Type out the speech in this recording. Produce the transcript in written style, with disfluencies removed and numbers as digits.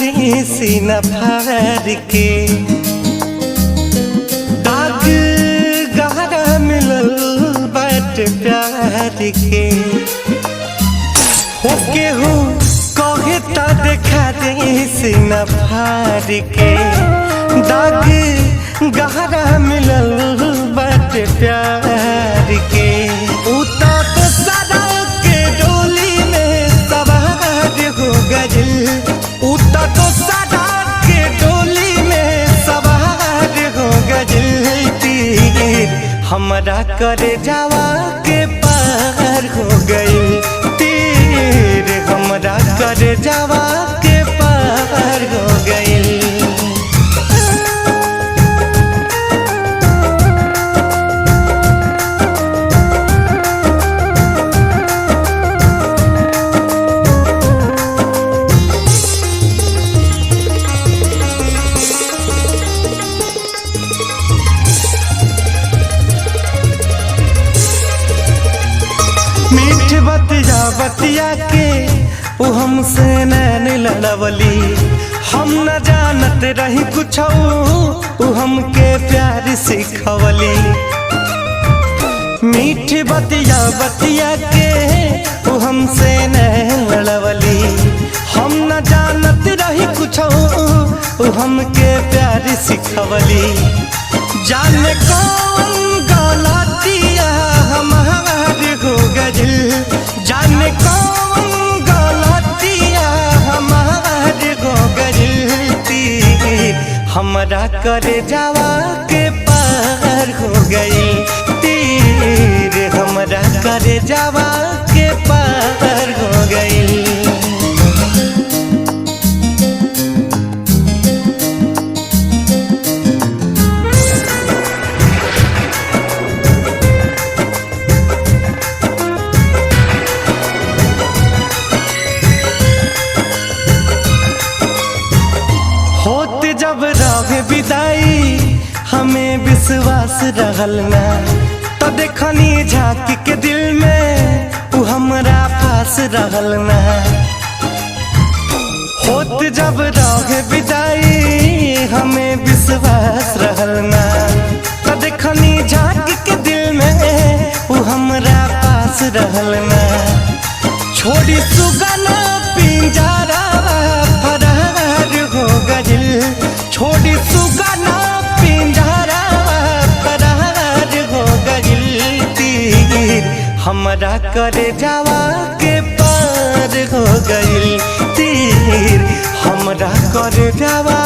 दी सीना फाड़ के दाग गहरा मिलल बाट प्यार के होके हो कहे ता देखा दी सीना फाड़ के दाग गहरा मिलल बाट प्यार के उता तो सड़क के डोली में सवार हो गइल उता तो सड़क के डोली में सवार हो गइल तीर हमरा करे जावा के पार हो गइल तीर हमरा करे जावा के पार हो गइल। मीठ बतिया बतिया के वो हमसे नैन लड़वली हम न जानत रही कुछ वो हमके प्यार सिखवली। मीठ बतिया बतिया के वो हमसे नैन लड़वली हम न जानत रही कुछ वो हमके प्यार सिखवली। जाने कौन गलतिया हमार हो गइल जाने कौन गलतिया हमार हो गइल तीर हमरा करे जावा के पार हो गइल तीर हमरा करे जावा के पार हो गइल। होत जब रहे विदाई हमें विश्वास रहल ना तो देखनी झांक के दिल में वो हमरा पास रहल ना। होत जब रहे विदाई हमें विश्वास रहल ना तो देखनी झांक के दिल में वो हमरा पास रहल ना। छोड़ी सुगना पिंजरा फरार हो गइल छोड़ी सुगना पिंजरा फरार हो गइल तीर हमरा करे जावा के पार हो गइल तीर हमरा करे जावा